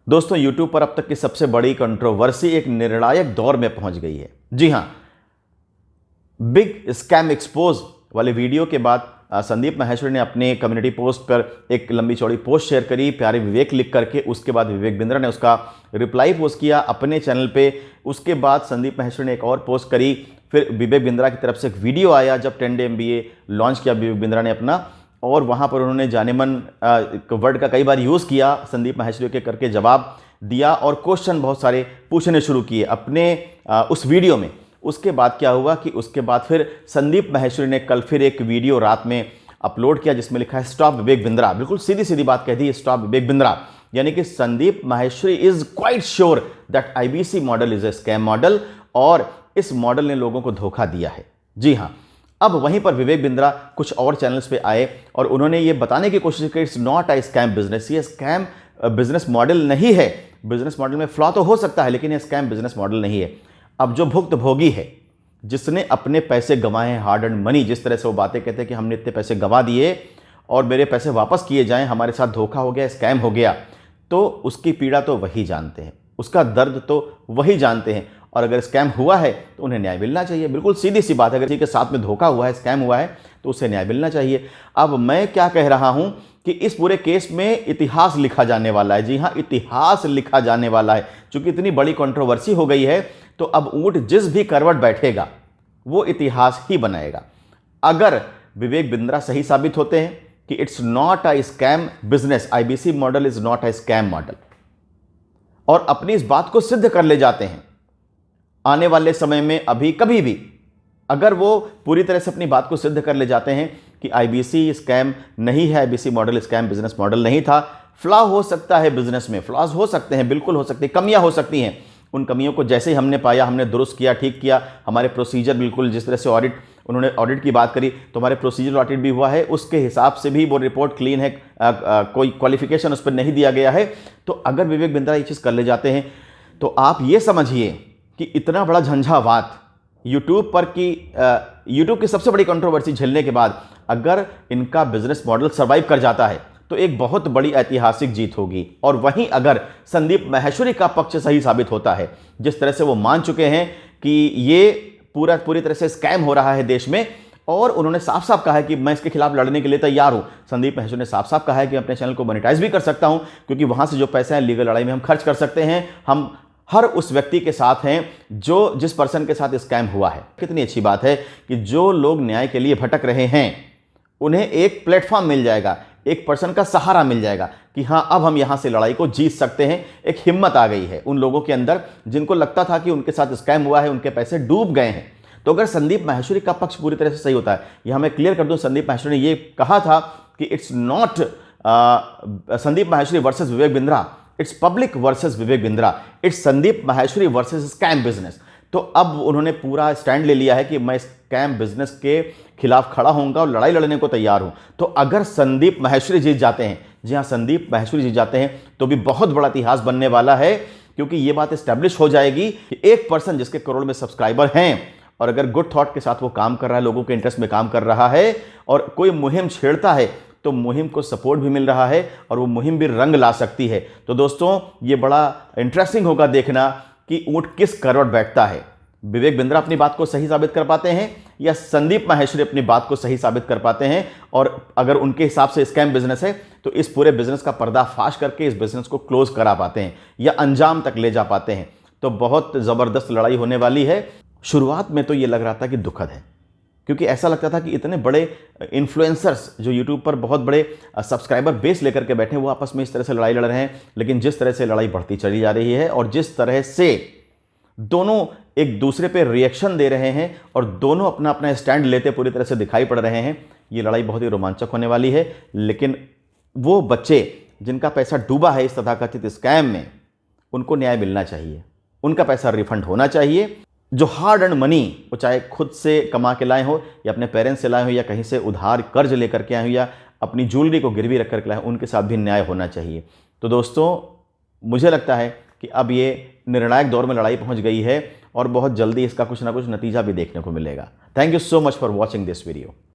दोस्तों YouTube पर अब तक की सबसे बड़ी कंट्रोवर्सी एक निर्णायक दौर में पहुंच गई है। जी हां, बिग स्कैम एक्सपोज वाले वीडियो के बाद संदीप माहेश्वरी ने अपने कम्युनिटी पोस्ट पर एक लंबी चौड़ी पोस्ट शेयर करी, प्यारे विवेक लिख करके। उसके बाद विवेक बिंद्रा ने उसका रिप्लाई पोस्ट किया अपने चैनल पे। उसके बाद संदीप माहेश्वरी ने एक और पोस्ट करी। फिर विवेक बिंद्रा की तरफ से एक वीडियो आया जब 10 डे MBA लॉन्च किया विवेक बिंद्रा ने अपना, और वहाँ पर उन्होंने जानेमन वर्ड का कई बार यूज़ किया, संदीप माहेश्वरी के करके जवाब दिया और क्वेश्चन बहुत सारे पूछने शुरू किए अपने उस वीडियो में। उसके बाद क्या हुआ कि उसके बाद फिर संदीप माहेश्वरी ने कल फिर एक वीडियो रात में अपलोड किया जिसमें लिखा है स्टॉप विवेक बिंद्रा। बिल्कुल सीधी सीधी बात कह दी, स्टॉप विवेक बिंद्रा। यानी कि Sandeep Maheshwari is quite sure that IBC model is a scam model और इस मॉडल ने लोगों को धोखा दिया है। जी हाँ, अब वहीं पर विवेक बिंद्रा कुछ और चैनल्स पे आए और उन्होंने ये बताने की कोशिश की it's not a scam business. ये स्कैम बिजनेस मॉडल नहीं है। बिजनेस मॉडल में फ्लॉ तो हो सकता है लेकिन ये स्कैम बिजनेस मॉडल नहीं है। अब जो भुक्तभोगी है, जिसने अपने पैसे गंवाए हैं, हार्ड एंड मनी, जिस तरह से वो बातें कहते हैं कि हमने इतने पैसे गंवा दिए और मेरे पैसे वापस किए जाएं, हमारे साथ धोखा हो गया, स्कैम हो गया, तो उसकी पीड़ा तो वही जानते हैं, उसका दर्द तो वही जानते हैं। और अगर स्कैम हुआ है तो उन्हें न्याय मिलना चाहिए। बिल्कुल सीधी सी बात है, अगर किसी के साथ में धोखा हुआ है, स्कैम हुआ है तो उसे न्याय मिलना चाहिए। अब मैं क्या कह रहा हूं कि इस पूरे केस में इतिहास लिखा जाने वाला है। जी हां, इतिहास लिखा जाने वाला है। चूंकि इतनी बड़ी कंट्रोवर्सी हो गई है तो अब ऊंट जिस भी करवट बैठेगा वो इतिहास ही बनाएगा। अगर विवेक बिंद्रा सही साबित होते हैं कि it's not a scam business, IBC model is not a scam model, और अपनी इस बात को सिद्ध कर ले जाते हैं आने वाले समय में, अभी कभी भी अगर वो पूरी तरह से अपनी बात को सिद्ध कर ले जाते हैं कि IBC स्कैम नहीं है, IBC model scam business model नहीं था, फ्लॉ हो सकता है बिजनेस में, फ्लॉज हो सकते हैं, बिल्कुल हो सकते हैं, कमियां हो सकती हैं। उन कमियों को जैसे ही हमने पाया, हमने दुरुस्त किया, ठीक किया। हमारे प्रोसीजर बिल्कुल जिस तरह से उन्होंने ऑडिट की बात करी तो हमारे प्रोसीजर ऑडिट भी हुआ है, उसके हिसाब से भी वो रिपोर्ट क्लीन है, कोई क्वालिफिकेशन उस पर नहीं दिया गया है। तो अगर विवेक बिंद्रा ये चीज़ कर ले जाते हैं तो आप ये समझिए कि इतना बड़ा झंझावात यूट्यूब पर की यूट्यूब की सबसे बड़ी कंट्रोवर्सी झेलने के बाद अगर इनका बिजनेस मॉडल सर्वाइव कर जाता है तो एक बहुत बड़ी ऐतिहासिक जीत होगी। और वहीं अगर संदीप माहेश्वरी का पक्ष सही साबित होता है, जिस तरह से वो मान चुके हैं कि ये पूरी तरह से स्कैम हो रहा है देश में, और उन्होंने साफ साफ कहा है कि मैं इसके खिलाफ लड़ने के लिए तैयार हूं। संदीप माहेश्वरी ने साफ साफ कहा है कि अपने चैनल को मोनेटाइज भी कर सकता हूं क्योंकि वहां से जो पैसे हैं लीगल लड़ाई में हम खर्च कर सकते हैं। हम हर उस व्यक्ति के साथ हैं जिस पर्सन के साथ स्कैम हुआ है। कितनी अच्छी बात है कि जो लोग न्याय के लिए भटक रहे हैं उन्हें एक प्लेटफॉर्म मिल जाएगा, एक पर्सन का सहारा मिल जाएगा कि हां अब हम यहां से लड़ाई को जीत सकते हैं। एक हिम्मत आ गई है उन लोगों के अंदर जिनको लगता था कि उनके साथ स्कैम हुआ है, उनके पैसे डूब गए हैं। तो अगर संदीप माहेश्वरी का पक्ष पूरी तरह से सही होता है, यहां मैं क्लियर कर दूं, संदीप माहेश्वरी ने यह कहा था कि it's not Sandeep Maheshwari versus Vivek Bindra, it's public versus Vivek Bindra, it's Sandeep Maheshwari versus scam business. तो अब उन्होंने पूरा स्टैंड ले लिया है कि मैं स्कैम बिजनेस के खिलाफ खड़ा होऊंगा और लड़ाई लड़ने को तैयार हूं। तो अगर संदीप माहेश्वरी जीत जाते हैं, जी हां, संदीप माहेश्वरी जीत जाते हैं तो भी बहुत बड़ा इतिहास बनने वाला है, क्योंकि यह बात एस्टैब्लिश हो जाएगी कि एक पर्सन जिसके करोड़ में सब्सक्राइबर हैं और अगर गुड थॉट के साथ वो काम कर रहा है, लोगों के इंटरेस्ट में काम कर रहा है और कोई मुहिम छेड़ता है तो मुहिम को सपोर्ट भी मिल रहा है और वो मुहिम भी रंग ला सकती है। तो दोस्तों ये बड़ा इंटरेस्टिंग होगा देखना कि ऊंट किस करवट बैठता है। विवेक बिंद्रा अपनी बात को सही साबित कर पाते हैं या संदीप माहेश्वरी अपनी बात को सही साबित कर पाते हैं, और अगर उनके हिसाब से स्कैम बिजनेस है तो इस पूरे बिजनेस का पर्दाफाश करके इस बिजनेस को क्लोज करा पाते हैं या अंजाम तक ले जा पाते हैं। तो बहुत जबरदस्त लड़ाई होने वाली है। शुरुआत में तो ये लग रहा था कि दुखद है, क्योंकि ऐसा लगता था कि इतने बड़े इन्फ्लुएंसर्स जो यूट्यूब पर बहुत बड़े सब्सक्राइबर बेस लेकर के बैठे हैं वो आपस में इस तरह से लड़ाई लड़ रहे हैं। लेकिन जिस तरह से लड़ाई बढ़ती चली जा रही है और जिस तरह से दोनों एक दूसरे पे रिएक्शन दे रहे हैं और दोनों अपना अपना स्टैंड लेते पूरी तरह से दिखाई पड़ रहे हैं, ये लड़ाई बहुत ही रोमांचक होने वाली है। लेकिन वो बच्चे जिनका पैसा डूबा है इस तथाकथित स्कैम में, उनको न्याय मिलना चाहिए, उनका पैसा रिफंड होना चाहिए। जो हार्ड एंड मनी, वो चाहे खुद से कमा के लाए हो या अपने पेरेंट्स से लाए हो या कहीं से उधार कर्ज लेकर के आए हो या अपनी ज्वेलरी को गिरवी रख कर लाए हो, उनके साथ भी न्याय होना चाहिए। तो दोस्तों मुझे लगता है कि अब ये निर्णायक दौर में लड़ाई पहुंच गई है और बहुत जल्दी इसका कुछ ना कुछ नतीजा भी देखने को मिलेगा। Thank you so much for watching this video.